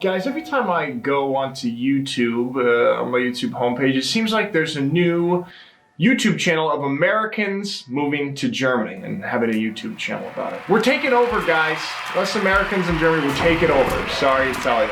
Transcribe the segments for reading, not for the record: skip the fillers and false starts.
Guys, every time I go onto YouTube, on my YouTube homepage, it seems like there's a new YouTube channel of Americans moving to Germany and having a YouTube channel about it. We're taking over, guys. Us Americans in Germany, we're taking over. Sorry to tell you.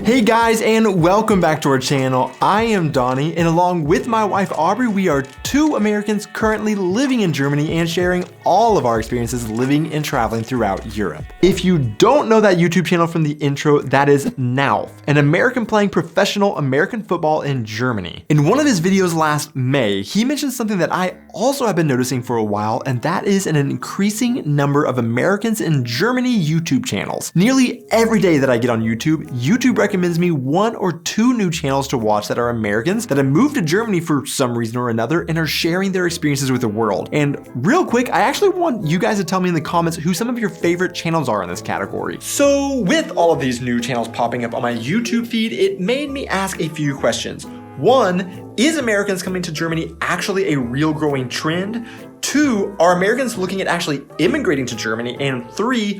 Hey guys, and welcome back to our channel. I am Donnie, and along with my wife Aubrey, we are two Americans currently living in Germany and sharing all of our experiences living and traveling throughout Europe. If you don't know that YouTube channel from the intro, that is Nauf, an American playing professional American football in Germany. In one of his videos last May, he mentioned something that I also have been noticing for a while, and that is an increasing number of Americans in Germany YouTube channels. Nearly every day that I get on YouTube, YouTube recommends me one or two new channels to watch that are Americans that have moved to Germany for some reason or another and are sharing their experiences with the world. And real quick, I actually want you guys to tell me in the comments who some of your favorite channels are in this category. So with all of these new channels popping up on my YouTube feed, it made me ask a few questions. One, is Americans coming to Germany actually a real growing trend? Two, are Americans looking at actually immigrating to Germany? And three,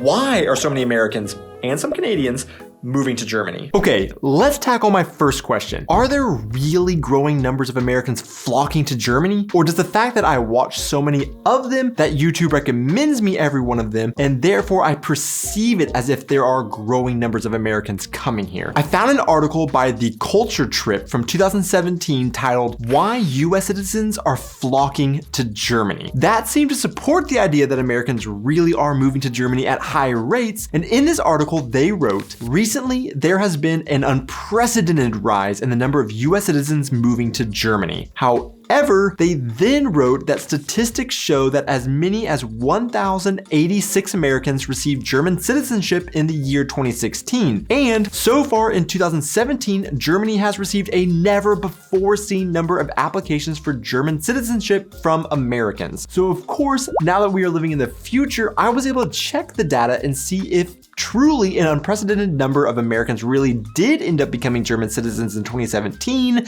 why are so many Americans and some Canadians moving to Germany? Okay, let's tackle my first question. Are there really growing numbers of Americans flocking to Germany? Or does the fact that I watch so many of them that YouTube recommends me every one of them, and therefore I perceive it as if there are growing numbers of Americans coming here? I found an article by The Culture Trip from 2017 titled "Why US Citizens Are Flocking to Germany." That seemed to support the idea that Americans really are moving to Germany at high rates, and in this article they wrote, recently, there has been an unprecedented rise in the number of US citizens moving to Germany. However, they then wrote that statistics show that as many as 1,086 Americans received German citizenship in the year 2016. And so far in 2017, Germany has received a never before seen number of applications for German citizenship from Americans. So of course, now that we are living in the future, I was able to check the data and see if truly an unprecedented number of Americans really did end up becoming German citizens in 2017.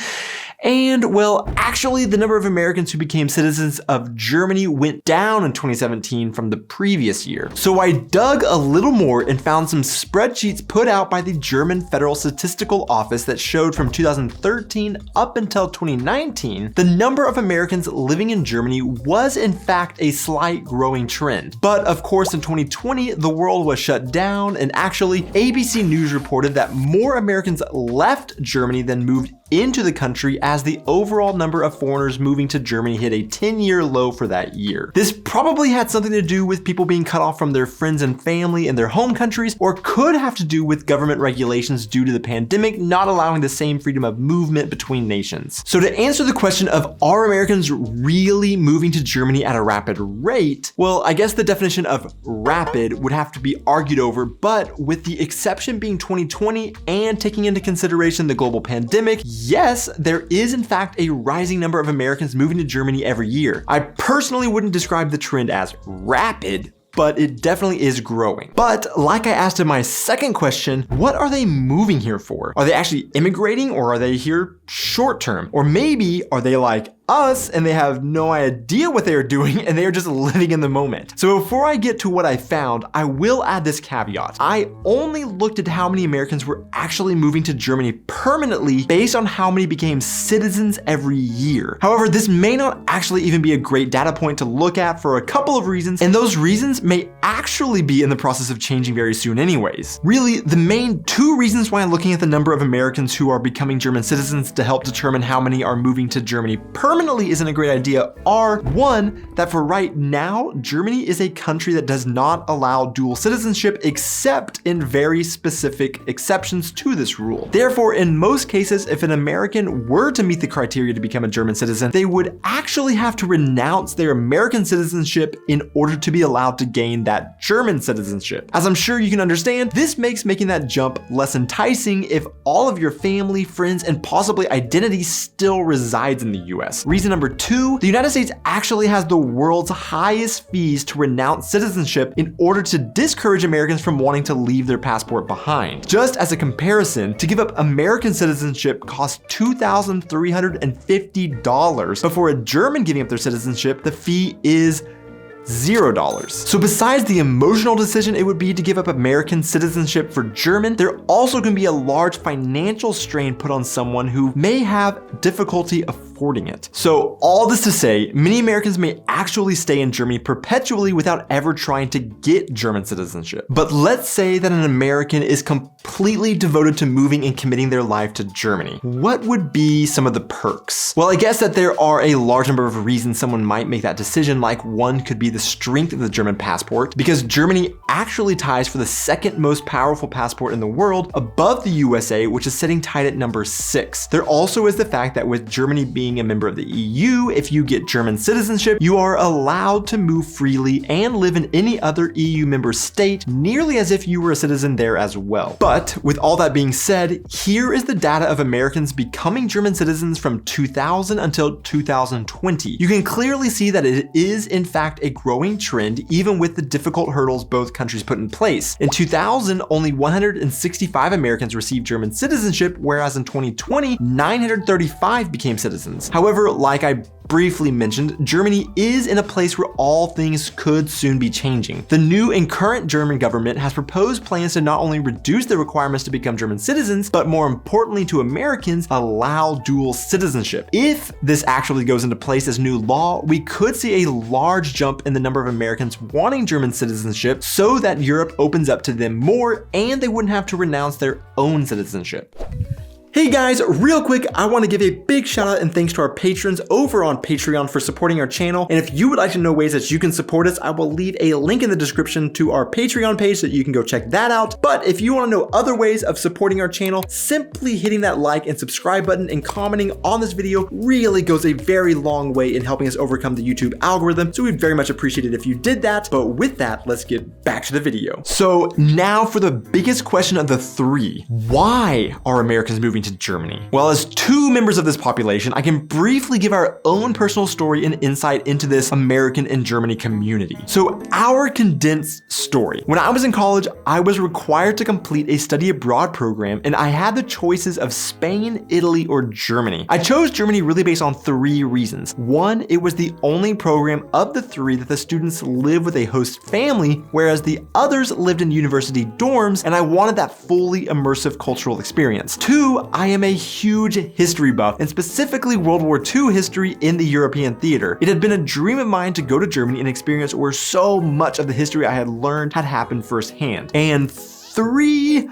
And well, actually the number of Americans who became citizens of Germany went down in 2017 from the previous year. So I dug a little more and found some spreadsheets put out by the German Federal Statistical Office that showed from 2013 up until 2019, the number of Americans living in Germany was in fact a slight growing trend. But of course in 2020, the world was shut down, and actually ABC News reported that more Americans left Germany than moved into the country, as the overall number of foreigners moving to Germany hit a 10-year low for that year. This probably had something to do with people being cut off from their friends and family in their home countries, or could have to do with government regulations due to the pandemic not allowing the same freedom of movement between nations. So to answer the question of are Americans really moving to Germany at a rapid rate, well, I guess the definition of rapid would have to be argued over, but with the exception being 2020 and taking into consideration the global pandemic, yes, there is in fact a rising number of Americans moving to Germany every year. I personally wouldn't describe the trend as rapid, but it definitely is growing. But like I asked in my second question, what are they moving here for? Are they actually immigrating, or are they here short term? Or maybe are they like us and they have no idea what they are doing and they are just living in the moment? So before I get to what I found, I will add this caveat. I only looked at how many Americans were actually moving to Germany permanently based on how many became citizens every year. However, this may not actually even be a great data point to look at for a couple of reasons, and those reasons may actually be in the process of changing very soon anyways. Really, the main two reasons why I'm looking at the number of Americans who are becoming German citizens to help determine how many are moving to Germany permanently isn't a great idea are, one, that for right now, Germany is a country that does not allow dual citizenship except in very specific exceptions to this rule. Therefore, in most cases, if an American were to meet the criteria to become a German citizen, they would actually have to renounce their American citizenship in order to be allowed to gain that German citizenship. As I'm sure you can understand, this makes making that jump less enticing if all of your family, friends, and possibly actually identity still resides in the US. Reason number 2, the United States actually has the world's highest fees to renounce citizenship in order to discourage Americans from wanting to leave their passport behind. Just as a comparison, to give up American citizenship costs $2,350, but for a German giving up their citizenship, the fee is $0. So besides the emotional decision it would be to give up American citizenship for German, there also can be a large financial strain put on someone who may have difficulty affording it. So all this to say, many Americans may actually stay in Germany perpetually without ever trying to get German citizenship. But let's say that an American is completely devoted to moving and committing their life to Germany. What would be some of the perks? Well, I guess that there are a large number of reasons someone might make that decision, like one could be the strength of the German passport, because Germany actually ties for the second most powerful passport in the world above the USA, which is sitting tied at number 6. There also is the fact that with Germany being a member of the EU, if you get German citizenship, you are allowed to move freely and live in any other EU member state, nearly as if you were a citizen there as well. But with all that being said, here is the data of Americans becoming German citizens from 2000 until 2020. You can clearly see that it is in fact a growing trend, even with the difficult hurdles both countries put in place. In 2000, only 165 Americans received German citizenship, whereas in 2020, 935 became citizens. However, like I briefly mentioned, Germany is in a place where all things could soon be changing. The new and current German government has proposed plans to not only reduce the requirements to become German citizens, but more importantly to Americans, allow dual citizenship. If this actually goes into place as new law, we could see a large jump in the number of Americans wanting German citizenship so that Europe opens up to them more and they wouldn't have to renounce their own citizenship. Hey guys, real quick, I want to give a big shout out and thanks to our patrons over on Patreon for supporting our channel. And if you would like to know ways that you can support us, I will leave a link in the description to our Patreon page so that you can go check that out. But if you want to know other ways of supporting our channel, simply hitting that like and subscribe button and commenting on this video really goes a very long way in helping us overcome the YouTube algorithm. So we'd very much appreciate it if you did that. But with that, let's get back to the video. So now for the biggest question of the 3, why are Americans moving to Germany? Well, as 2 members of this population, I can briefly give our own personal story and insight into this American and Germany community. So our condensed story. When I was in college, I was required to complete a study abroad program and I had the choices of Spain, Italy, or Germany. I chose Germany really based on 3 reasons. 1, it was the only program of the 3 that the students live with a host family, whereas the others lived in university dorms, and I wanted that fully immersive cultural experience. 2, I am a huge history buff, and specifically World War II history in the European theater. It had been a dream of mine to go to Germany and experience where so much of the history I had learned had happened firsthand. And 3,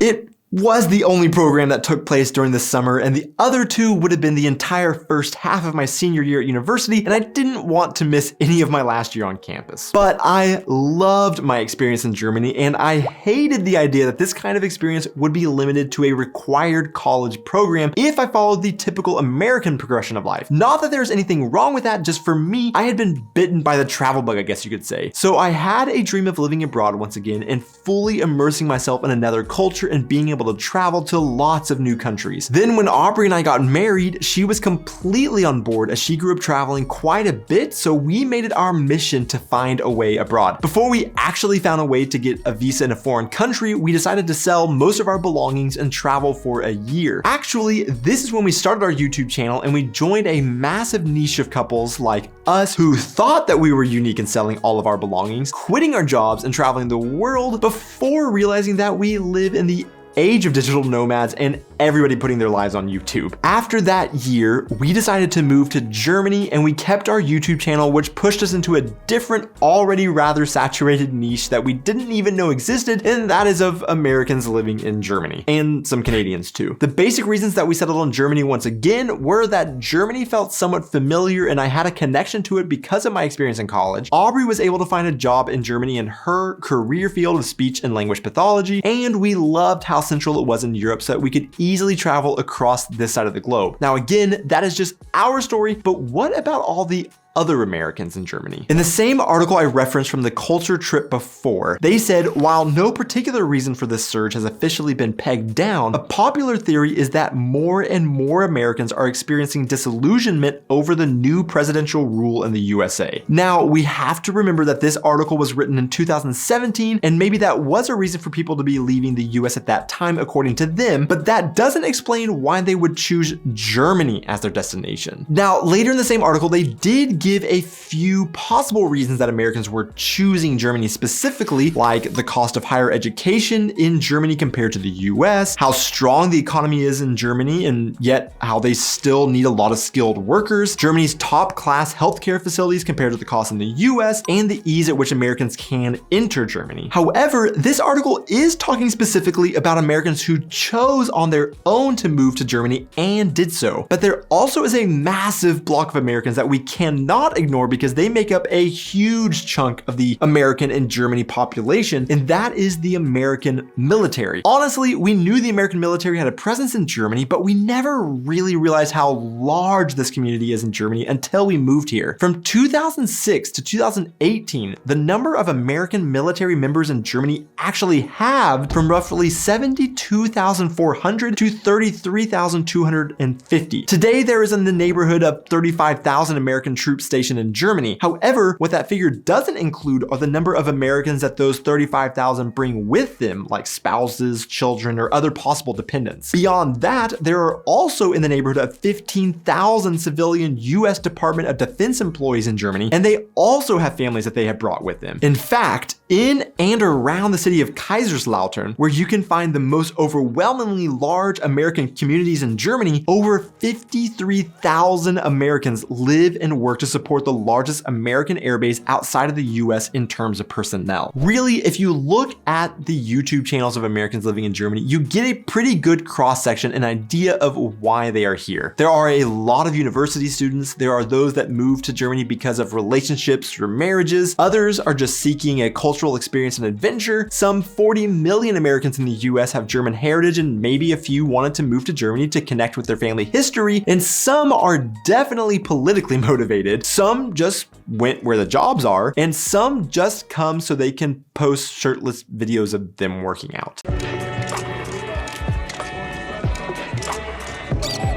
it was the only program that took place during the summer, and the other 2 would have been the entire first half of my senior year at university, and I didn't want to miss any of my last year on campus. But I loved my experience in Germany, and I hated the idea that this kind of experience would be limited to a required college program if I followed the typical American progression of life. Not that there's anything wrong with that, just for me, I had been bitten by the travel bug, I guess you could say. So I had a dream of living abroad once again and fully immersing myself in another culture and being able to travel to lots of new countries. Then when Aubrey and I got married, she was completely on board as she grew up traveling quite a bit, so we made it our mission to find a way abroad. Before we actually found a way to get a visa in a foreign country, we decided to sell most of our belongings and travel for a year. Actually, this is when we started our YouTube channel and we joined a massive niche of couples like us who thought that we were unique in selling all of our belongings, quitting our jobs and traveling the world before realizing that we live in the age of digital nomads and everybody putting their lives on YouTube. After that year, we decided to move to Germany and we kept our YouTube channel, which pushed us into a different, already rather saturated niche that we didn't even know existed, and that is of Americans living in Germany, and some Canadians too. The basic reasons that we settled on Germany once again were that Germany felt somewhat familiar and I had a connection to it because of my experience in college. Aubrey was able to find a job in Germany in her career field of speech and language pathology, and we loved how central it was in Europe so that we could easily travel across this side of the globe. Now again, that is just our story, but what about all the other Americans in Germany. In the same article I referenced from the culture trip before, they said while no particular reason for this surge has officially been pegged down, a popular theory is that more and more Americans are experiencing disillusionment over the new presidential rule in the USA. Now, we have to remember that this article was written in 2017, and maybe that was a reason for people to be leaving the US at that time according to them, but that doesn't explain why they would choose Germany as their destination. Now, later in the same article, they did give a few possible reasons that Americans were choosing Germany specifically, like the cost of higher education in Germany compared to the US, how strong the economy is in Germany, and yet how they still need a lot of skilled workers, Germany's top-class healthcare facilities compared to the cost in the US, and the ease at which Americans can enter Germany. However, this article is talking specifically about Americans who chose on their own to move to Germany and did so. But there also is a massive block of Americans that we cannot ignore because they make up a huge chunk of the American and Germany population, and that is the American military. Honestly, we knew the American military had a presence in Germany, but we never really realized how large this community is in Germany until we moved here. From 2006 to 2018, the number of American military members in Germany actually halved from roughly 72,400 to 33,250. Today, there is in the neighborhood of 35,000 American troops stationed in Germany. However, what that figure doesn't include are the number of Americans that those 35,000 bring with them, like spouses, children, or other possible dependents. Beyond that, there are also in the neighborhood of 15,000 civilian US Department of Defense employees in Germany, and they also have families that they have brought with them. In fact, in and around the city of Kaiserslautern, where you can find the most overwhelmingly large American communities in Germany, over 53,000 Americans live and work to support the largest American airbase outside of the US in terms of personnel. Really, if you look at the YouTube channels of Americans living in Germany, you get a pretty good cross-section and idea of why they are here. There are a lot of university students. There are those that move to Germany because of relationships or marriages. Others are just seeking a cultural experience and adventure. Some 40 million Americans in the US have German heritage, and maybe a few wanted to move to Germany to connect with their family history, and some are definitely politically motivated. Some just went where the jobs are, and some just come so they can post shirtless videos of them working out.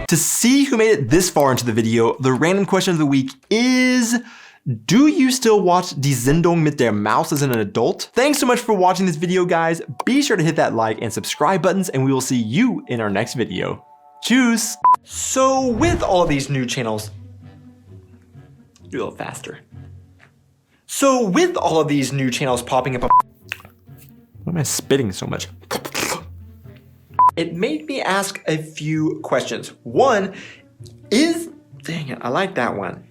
To see who made it this far into the video, the random question of the week is, do you still watch Die Sendung mit der Maus as an adult? Thanks so much for watching this video, guys. Be sure to hit that like and subscribe buttons, and we will see you in our next video. Tschüss! So with all these new channels, do a little faster. So with all of these new channels popping up, why am I spitting so much? It made me ask a few questions. One is, dang it, I like that one.